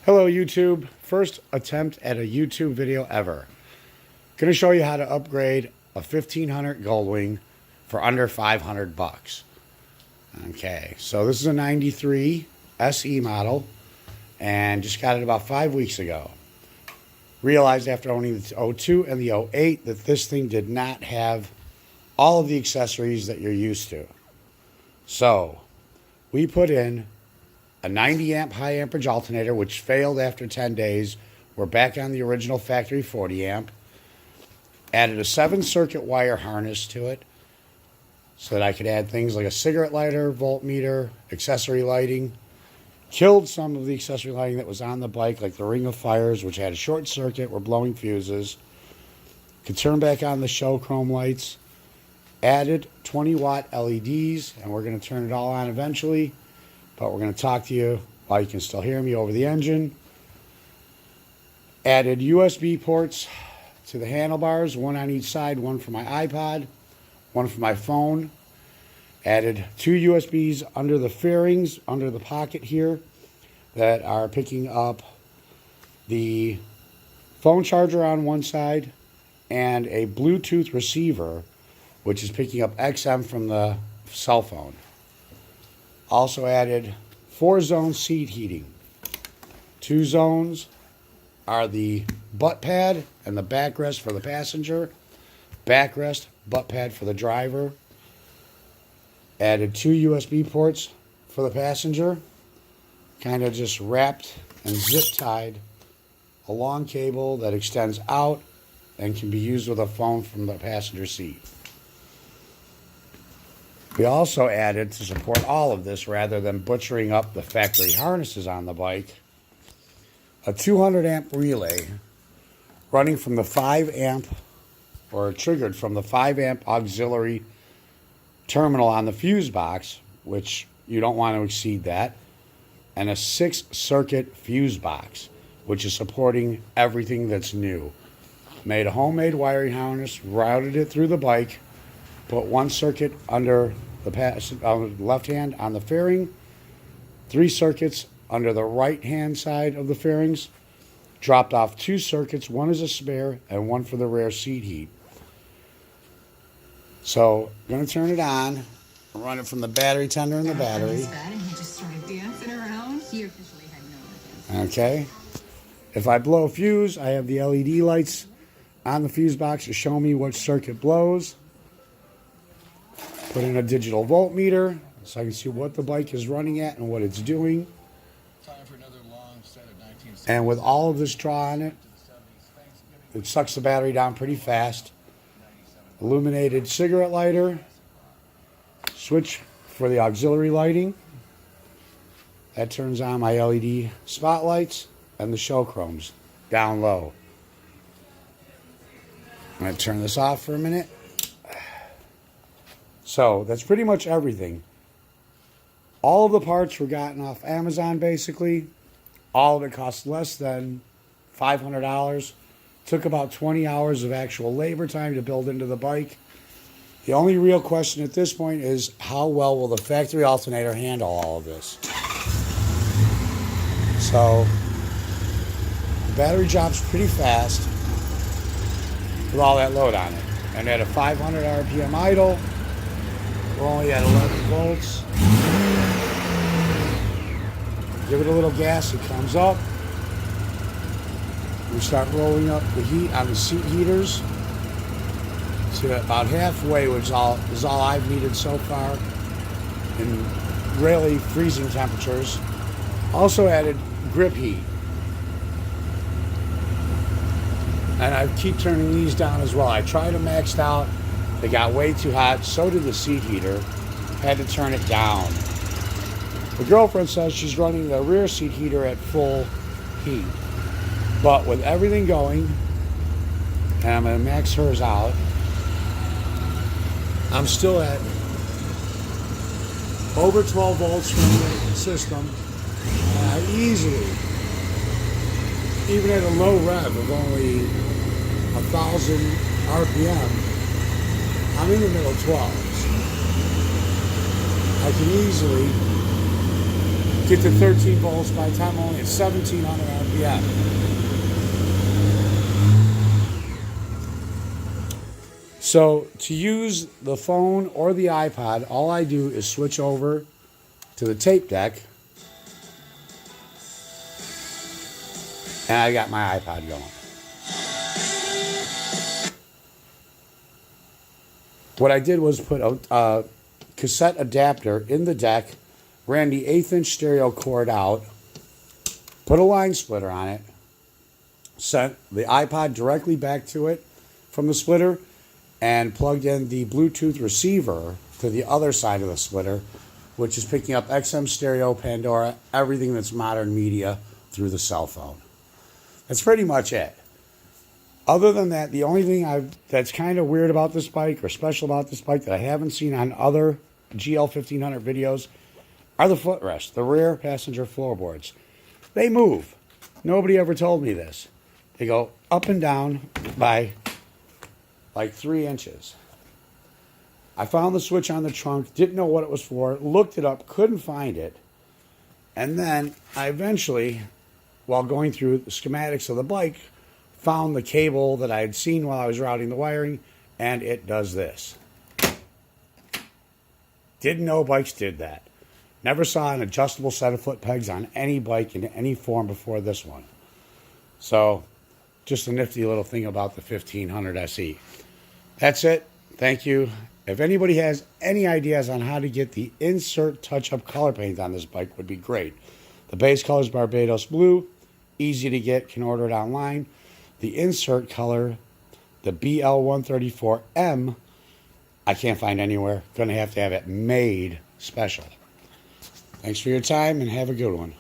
Hello YouTube, first attempt at a YouTube video ever. Gonna show you how to upgrade a 1500 Goldwing for under 500 bucks. Okay, so this is a 93 SE model and just got it about 5 weeks ago. Realized after owning the 02 and the 08 that this thing did not have all of the accessories that you're used to. So we put in a 90 amp high amperage alternator, which failed after 10 days. We're back on the original factory 40 amp. Added a 7-circuit wire harness to it so that I could add things like a cigarette lighter, voltmeter, accessory lighting. Killed some of the accessory lighting that was on the bike, like the ring of fires, which had a short circuit, were blowing fuses. Could turn back on the show chrome lights. Added 20-watt LEDs, and we're going to turn it all on eventually. But we're going to talk to you while you can still hear me over the engine. Added USB ports to the handlebars, one on each side, one for my iPod, one for my phone. Added 2 USBs under the fairings, under the pocket here, that are picking up the phone charger on one side and a Bluetooth receiver, which is picking up XM from the cell phone. Also added 4-zone seat heating. 2 zones are the butt pad and the backrest for the passenger. Backrest, butt pad for the driver. Added 2 USB ports for the passenger. Kind of just wrapped and zip tied a long cable that extends out and can be used with a phone from the passenger seat. We also added, to support all of this rather than butchering up the factory harnesses on the bike, a 200 amp relay running from the 5 amp, or triggered from the 5 amp auxiliary terminal on the fuse box, which you don't want to exceed that, and a 6-circuit fuse box, which is supporting everything that's new. Made a homemade wiring harness, routed it through the bike, put 1 circuit under the left hand on the fairing, 3 circuits under the right hand side of the fairings, dropped off 2 circuits, one is a spare and one for the rear seat heat. So I'm going to turn it on, run it from the battery tender in the battery. And he just started dancing around. He officially had no idea. Okay. If I blow a fuse, I have the LED lights on the fuse box to show me which circuit blows. Put in a digital voltmeter so I can see what the bike is running at and what it's doing. Time for another long set of 1970s. And with all of this draw on it, it sucks the battery down pretty fast. Illuminated cigarette lighter. Switch for the auxiliary lighting. That turns on my LED spotlights and the show chromes down low. I'm going to turn this off for a minute. So that's pretty much everything. All of the parts were gotten off Amazon basically. All of it cost less than $500. Took about 20 hours of actual labor time to build into the bike. The only real question at this point is how well will the factory alternator handle all of this? So the battery drops pretty fast with all that load on it. And at a 500 RPM idle, we're only at 11 volts. Give it a little gas, it comes up. We start rolling up the heat on the seat heaters to about halfway, which is all I've needed so far in really freezing temperatures. Also added grip heat. And I keep turning these down as well. I tried them maxed out. They got way too hot. So did the seat heater. Had to turn it down. The girlfriend says she's running the rear seat heater at full heat. But with everything going, and I'm going to max hers out, I'm still at over 12 volts from the system. And I easily, even at a low rev of only 1,000 RPM, I'm in the middle 12s. I can easily get to 13 volts by the time I'm only at 1700 RPM. So to use the phone or the iPod, all I do is switch over to the tape deck, and I got my iPod going. What I did was put a cassette adapter in the deck, ran the 1/8-inch stereo cord out, put a line splitter on it, sent the iPod directly back to it from the splitter, and plugged in the Bluetooth receiver to the other side of the splitter, which is picking up XM stereo, Pandora, everything that's modern media through the cell phone. That's pretty much it. Other than that, the only thing that's kind of weird about this bike or special about this bike that I haven't seen on other GL1500 videos are the footrests, the rear passenger floorboards. They move. Nobody ever told me this. They go up and down by like 3 inches. I found the switch on the trunk, didn't know what it was for, looked it up, couldn't find it. And then I eventually, while going through the schematics of the bike, found the cable that I had seen while I was routing the wiring, and it does this. Didn't know bikes did that. Never saw an adjustable set of foot pegs on any bike in any form before this one. So, just a nifty little thing about the 1500 SE. That's it. Thank you. If anybody has any ideas on how to get the insert touch-up color paint on this bike, would be great. The base color is Barbados Blue. Easy to get. Can order it online. The insert color, the Gl1500, I can't find anywhere. Going to have it made special. Thanks for your time and have a good one.